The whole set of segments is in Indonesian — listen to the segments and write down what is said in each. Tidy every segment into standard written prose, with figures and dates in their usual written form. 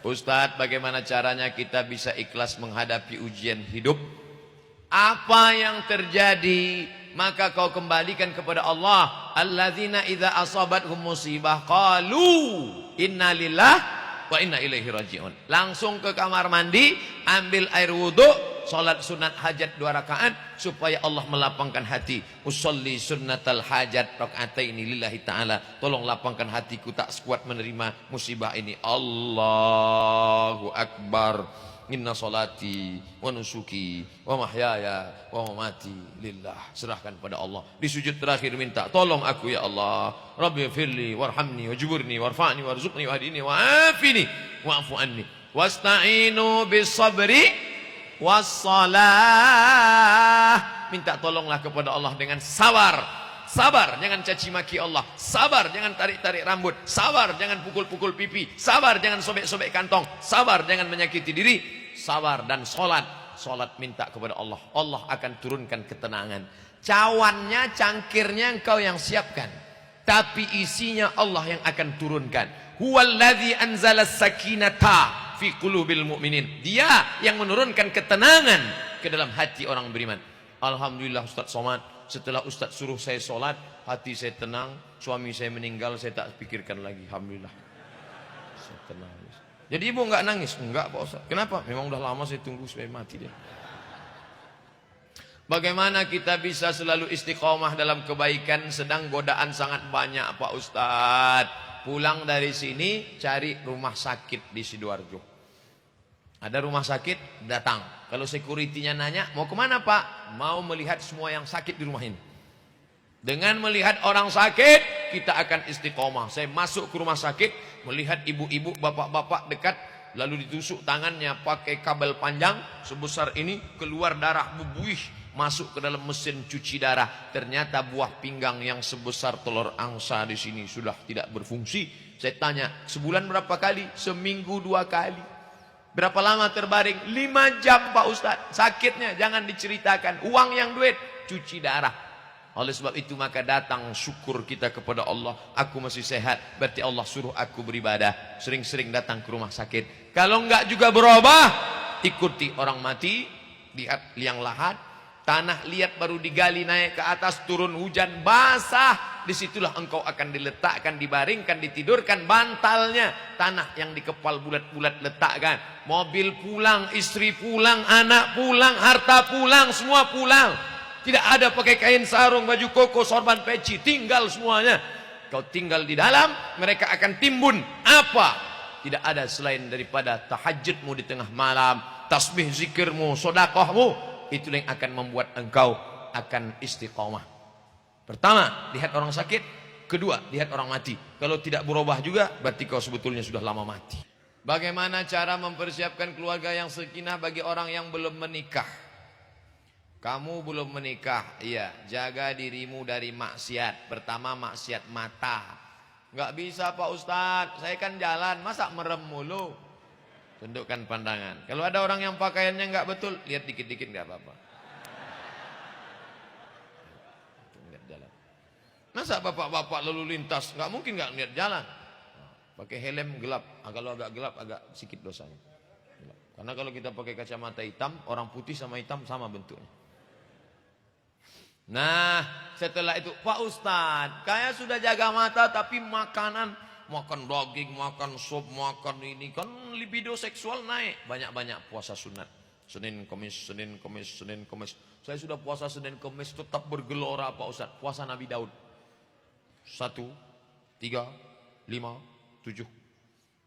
Ustadz, bagaimana caranya kita bisa ikhlas menghadapi ujian hidup? Apa yang terjadi, maka kau kembalikan kepada Allah. Alladzina idza asabathum musibah qalu inna lillahi wa inna ilaihi raji'un. Langsung ke kamar mandi, ambil air wudhu, salat sunat hajat 2 rakaat supaya Allah melapangkan hati. Usolli sunnatal hajat rakaataini lillahi ta'ala. Tolong lapangkan hatiku, tak sekuat menerima musibah ini. Allahu akbar. Inna salati wa nusuki wa mahyaya wa mamati lillah. Serahkan pada Allah. Di sujud terakhir minta, tolong aku ya Allah. Rabbi firli warhamni wajburni warfa'ni warzuqni wahdini wa'afini wa'afu anni. Wasta'inu bis sabri wassalah. Minta tolonglah kepada Allah dengan sabar. Sabar, jangan caci maki Allah. Sabar, jangan tarik-tarik rambut. Sabar, jangan pukul-pukul pipi. Sabar, jangan sobek-sobek kantong. Sabar, jangan menyakiti diri. Sabar dan sholat. Sholat minta kepada Allah. Allah akan turunkan ketenangan. Cawannya, cangkirnya engkau yang siapkan, tapi isinya Allah yang akan turunkan. Huwallazi anzala sakinata fi qulubil mu'minin. Dia yang menurunkan ketenangan ke dalam hati orang beriman. Alhamdulillah Ustaz Somad, setelah Ustaz suruh saya sholat, hati saya tenang. Suami saya meninggal, saya tak pikirkan lagi. Alhamdulillah, saya tenang. Jadi ibu enggak nangis? Enggak Pak Ustaz. Kenapa? Memang udah lama saya tunggu supaya mati dia. Bagaimana kita bisa selalu istiqomah dalam kebaikan sedang godaan sangat banyak Pak Ustaz? Pulang dari sini cari rumah sakit di Sidoarjo. Ada rumah sakit, datang. Kalau security-nya nanya, mau kemana Pak? Mau melihat semua yang sakit di rumah ini. Dengan melihat orang sakit, kita akan istiqomah. Saya masuk ke rumah sakit, melihat ibu-ibu, bapak-bapak dekat, lalu ditusuk tangannya pakai kabel panjang sebesar ini, keluar darah berbuih, masuk ke dalam mesin cuci darah. Ternyata buah pinggang yang sebesar telur angsa di sini sudah tidak berfungsi. Saya tanya, sebulan berapa kali? Seminggu 2 kali. Berapa lama terbaring? 5 jam Pak Ustadz. Sakitnya jangan diceritakan. Uang yang duit, cuci darah. Oleh sebab itu maka datang syukur kita kepada Allah. Aku masih sehat, berarti Allah suruh aku beribadah. Sering-sering datang ke rumah sakit. Kalau enggak juga berubah, ikuti orang mati. Lihat liang lahat, tanah liat baru digali naik ke atas, turun hujan basah. Disitulah engkau akan diletakkan, dibaringkan, ditidurkan bantalnya. Tanah yang dikepal bulat-bulat letakkan. Mobil pulang, istri pulang, anak pulang, harta pulang, semua pulang. Tidak ada pakai kain sarung, baju koko, sorban peci, tinggal semuanya. Kau tinggal di dalam, mereka akan timbun. Apa? Tidak ada selain daripada tahajudmu di tengah malam, tasbih zikirmu, sodakohmu. Itulah yang akan membuat engkau akan istiqomah. Pertama, lihat orang sakit. Kedua, lihat orang mati. Kalau tidak berubah juga, berarti kau sebetulnya sudah lama mati. Bagaimana cara mempersiapkan keluarga yang sakinah bagi orang yang belum menikah? Kamu belum menikah, iya, jaga dirimu dari maksiat. Pertama, maksiat mata. Enggak bisa Pak Ustadz, saya kan jalan, masa merem mulu? Tundukkan pandangan. Kalau ada orang yang pakaiannya enggak betul, lihat dikit-dikit enggak apa-apa. Lihat jalan. Masa bapak-bapak lalu lintas, enggak mungkin enggak lihat jalan. Pakai helm gelap, kalau agak gelap agak sedikit dosanya. Gelap. Karena kalau kita pakai kacamata hitam, orang putih sama hitam sama bentuknya. Nah, setelah itu, Pak Ustadz, kayak sudah jaga mata tapi makanan, makan daging, makan sup, makan ini, kan libido seksual naik. Banyak-banyak puasa sunat. Senin, Kamis, Senin, Kamis, Senin, Kamis. Saya sudah puasa Senin, Kamis, tetap bergelora Pak Ustadz. Puasa Nabi Daud. 1, 3, 5, 7.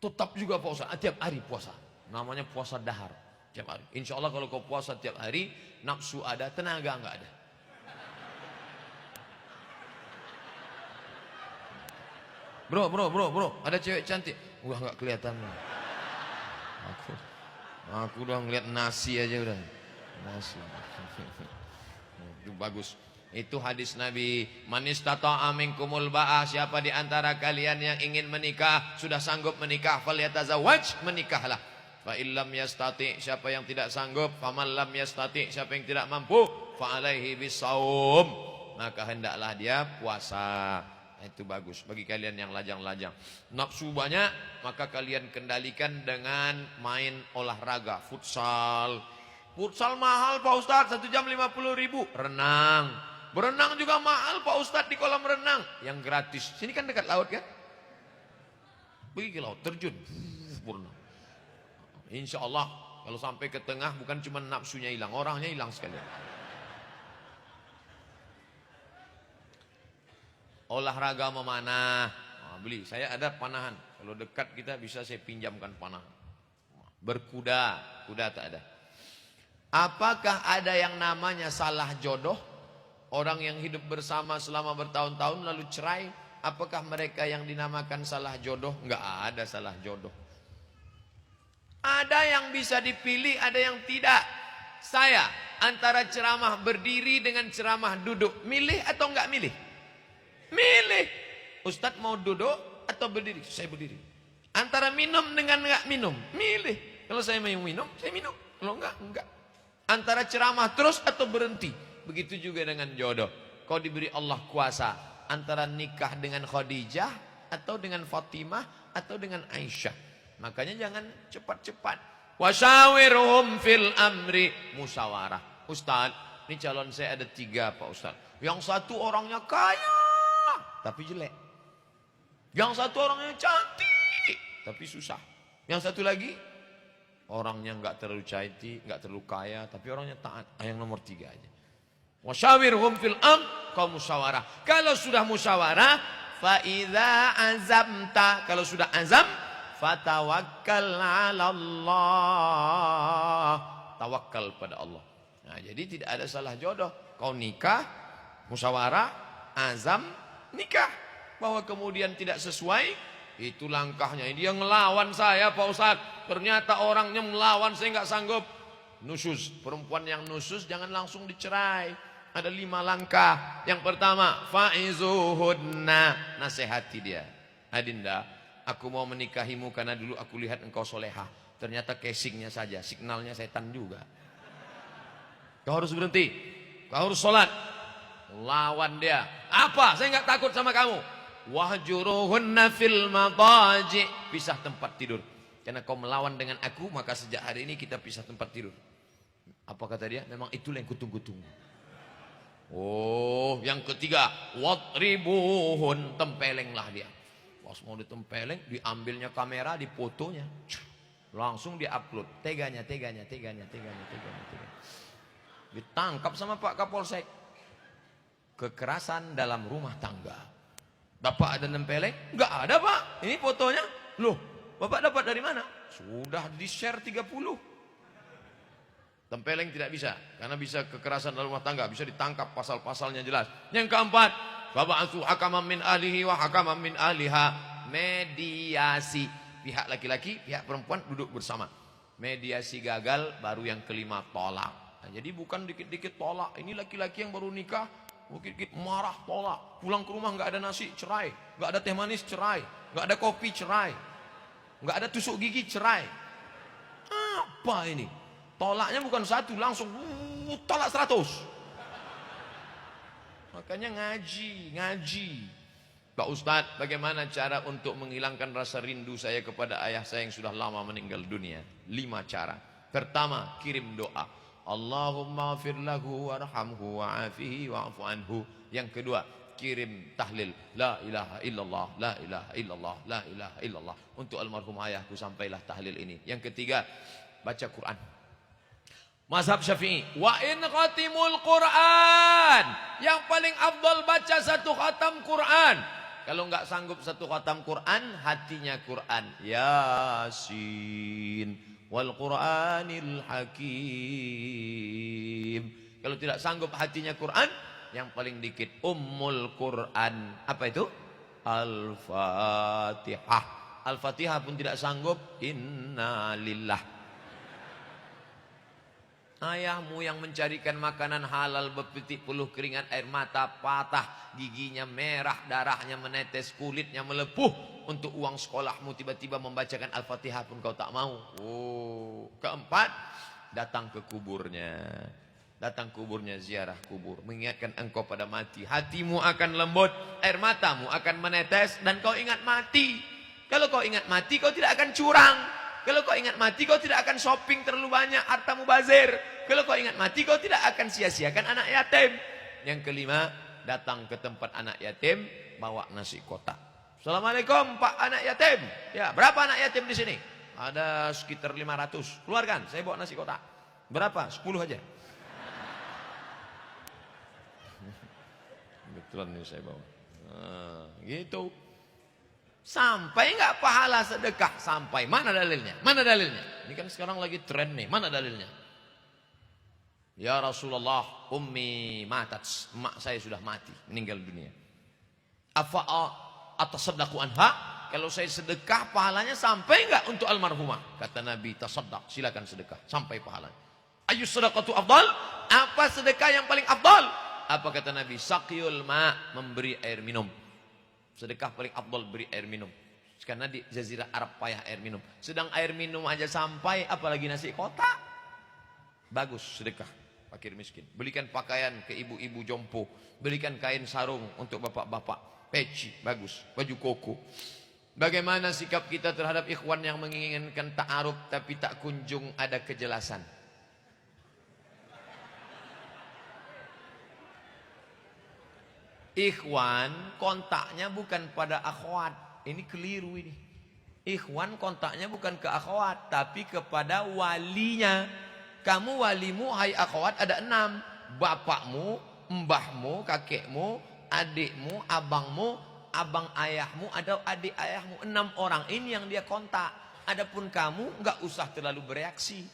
Tetap juga Pak Ustadz, tiap hari puasa. Namanya puasa dahar. Tiap hari. Insya Allah kalau kau puasa tiap hari, nafsu ada, tenaga enggak ada. Bro, ada cewek cantik. Wah, nggak kelihatan. Aku udah ngeliat nasi aja udah. Nasi. Itu bagus. Itu hadis Nabi. Man istata'a minkumul ba'ah, siapa di antara kalian yang ingin menikah, sudah sanggup menikah, falyatazawwaj, menikahlah. Fa illam yastati, siapa yang tidak sanggup, faman lam yastati, siapa yang tidak mampu, fa alaihi bisaum, maka hendaklah dia puasa. Itu bagus bagi kalian yang lajang-lajang. Nafsu banyak, maka kalian kendalikan dengan main olahraga. Futsal. Futsal mahal Pak Ustadz, 1 jam 50.000. Renang. Berenang juga mahal Pak Ustadz di kolam renang. Yang gratis. Sini kan dekat laut kan? Pergi ke laut, terjun. Berenang. Insya Allah kalau sampai ke tengah bukan cuma nafsunya hilang, orangnya hilang sekalian. Olahraga memanah, beli. Saya ada panahan. Kalau dekat kita bisa saya pinjamkan panah. Berkuda, kuda tak ada. Apakah ada yang namanya salah jodoh? Orang yang hidup bersama selama bertahun-tahun lalu cerai, apakah mereka yang dinamakan salah jodoh? Enggak ada salah jodoh. Ada yang bisa dipilih, ada yang tidak. Saya antara ceramah berdiri dengan ceramah duduk, milih atau enggak milih? Milih. Ustadz mau duduk atau berdiri? Saya berdiri. Antara minum dengan enggak minum, milih. Kalau saya mau minum, saya minum. Kalau enggak. Antara ceramah terus atau berhenti. Begitu juga dengan jodoh. Kau diberi Allah kuasa antara nikah dengan Khadijah atau dengan Fatimah atau dengan Aisyah. Makanya jangan cepat-cepat. Wasyawirhum fil amri, musyawarah. Ustadz, ini calon saya ada 3 Pak Ustadz. Yang satu orangnya kaya tapi jelek. Yang satu orangnya cantik tapi susah. Yang satu lagi orangnya enggak terlalu cantik, enggak terlalu kaya, tapi orangnya taat. Yang nomor 3 aja. Wasyawirhum fil kau musyawarah. Kalau sudah musyawarah, fa idza azamta, kalau sudah azam, fatawakkal 'ala Allah. Tawakal pada Allah. Nah, jadi tidak ada salah jodoh. Kau nikah, musyawarah, azam, nikah. Bahwa kemudian tidak sesuai, itu langkahnya. Dia ngelawan saya Pak Ustadz. Ternyata orangnya melawan, saya nggak sanggup. Nusyuz, perempuan yang nusyuz jangan langsung dicerai. Ada 5 langkah. Yang pertama, faizuhunna, nasihati dia. Adinda, aku mau menikahimu karena dulu aku lihat engkau soleha. Ternyata casingnya saja, signalnya setan juga. Kau harus berhenti, kau harus sholat. Lawan dia. Apa? Saya nggak takut sama kamu. Wahjuruhunna fil madaji, pisah tempat tidur. Karena kau melawan dengan aku, maka sejak hari ini kita pisah tempat tidur. Apa kata dia? Memang itulah yang kutunggu-tunggu. Oh, yang ketiga, wadribuhun, tempelenglah dia. Pas mau ditempeleng, diambilnya kamera, difotonya, langsung diupload. Teganya. Ditangkap sama Pak Kapolsek. Kekerasan dalam rumah tangga. Bapak ada nempeleng? Enggak ada Pak. Ini fotonya. Loh, Bapak dapat dari mana? Sudah di-share 30. Tempeleng tidak bisa, karena bisa kekerasan dalam rumah tangga, bisa ditangkap, pasal-pasalnya jelas. Yang keempat, baba'atsu hakaman min ahlihi wa hakaman min ahliha, mediasi. Pihak laki-laki, pihak perempuan duduk bersama. Mediasi gagal, baru yang kelima tolak. Nah, jadi bukan dikit-dikit tolak. Ini laki-laki yang baru nikah, dikit-dikit marah tolak. Pulang ke rumah nggak ada nasi, cerai. Nggak ada teh manis, cerai. Nggak ada kopi, cerai. Nggak ada tusuk gigi, cerai. Apa ini? Tolaknya bukan 1, langsung tolak 100. Makanya ngaji. Pak Ustadz, bagaimana cara untuk menghilangkan rasa rindu saya kepada ayah saya yang sudah lama meninggal dunia? 5 cara. Pertama, kirim doa. Allahumma gfir lahu warhamhu wa'afihi wa'afu anhu. Yang kedua, kirim tahlil. La ilaha illallah, la ilaha illallah, la ilaha illallah. Untuk almarhum ayahku sampailah tahlil ini. Yang ketiga, baca Quran. Mazhab Syafi'i, wa in khatimul Quran, yang paling afdal baca 1 khatam Quran. Kalau enggak sanggup 1 khatam Quran, hatinya Quran. Yasin wal Qur'anil Hakim. Kalau tidak sanggup hatinya Quran, yang paling dikit Ummul Quran. Apa itu? Al-Fatihah. Al-Fatihah pun tidak sanggup, Inna lillah. Ayahmu yang mencarikan makanan halal, berpetik peluh keringat air mata, patah, giginya merah, darahnya menetes, kulitnya melepuh, untuk uang sekolahmu tiba-tiba membacakan Al-Fatihah pun kau tak mau. Oh, keempat, datang ke kuburnya. Datang kuburnya, ziarah kubur, mengingatkan engkau pada mati. Hatimu akan lembut, air matamu akan menetes, dan kau ingat mati. Kalau kau ingat mati, kau tidak akan curang. Kalau kau ingat mati, kau tidak akan shopping terlalu banyak, hartamu bazir. Kalau kau ingat mati, kau tidak akan sia-siakan anak yatim. Yang kelima, datang ke tempat anak yatim, bawa nasi kotak. Assalamualaikum Pak anak yatim. Ya, berapa anak yatim di sini? Ada sekitar 500. Keluarkan, saya bawa nasi kotak. Berapa? 10 aja. Kebetulan ini saya bawa. Nah, gitu. Sampai nggak pahala sedekah? Sampai. Mana dalilnya? Mana dalilnya? Ini kan sekarang lagi tren nih. Mana dalilnya? Ya Rasulullah, ummi matat. Emak saya sudah mati, meninggal dunia. Afa'a atasaddaqu anha? Kalau saya sedekah, pahalanya sampai nggak untuk almarhumah? Kata Nabi, tasaddaq, silakan sedekah, sampai pahalanya. Ayu sedekatu afdal? Apa sedekah yang paling afdal? Apa kata Nabi? Saqiyul ma, memberi air minum. Sedekah paling afdal beri air minum. Karena di Jazirah Arab payah air minum. Sedang air minum aja sampai, apalagi nasi kotak. Bagus sedekah fakir miskin. Belikan pakaian ke ibu-ibu jompo. Belikan kain sarung untuk bapak-bapak. Peci, bagus. Baju koko. Bagaimana sikap kita terhadap ikhwan yang menginginkan ta'aruf tapi tak kunjung ada kejelasan? Ikhwan kontaknya bukan pada akhwat. Ini keliru ini. Ikhwan kontaknya bukan ke akhwat, tapi kepada walinya. Kamu walimu hai akhwat ada 6. Bapakmu, mbahmu, kakekmu, adikmu, abangmu, abang ayahmu, atau adik ayahmu. 6 orang ini yang dia kontak. Adapun kamu nggak usah terlalu bereaksi.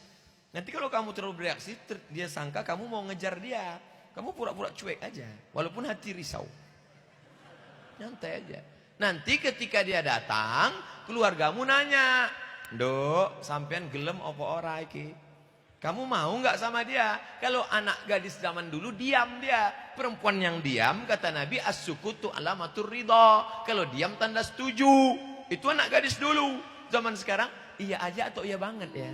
Nanti kalau kamu terlalu bereaksi, dia sangka kamu mau ngejar dia. Kamu pura-pura cuek aja, walaupun hati risau. Nyantai aja. Nanti ketika dia datang, keluargamu nanya, "Dok, sampean gelem apa ora iki? Kamu mau nggak sama dia?" Kalau anak gadis zaman dulu diam dia. Perempuan yang diam, kata Nabi, as-sukutu alamatur ridha. Kalau diam tanda setuju. Itu anak gadis dulu. Zaman sekarang iya aja atau iya banget ya.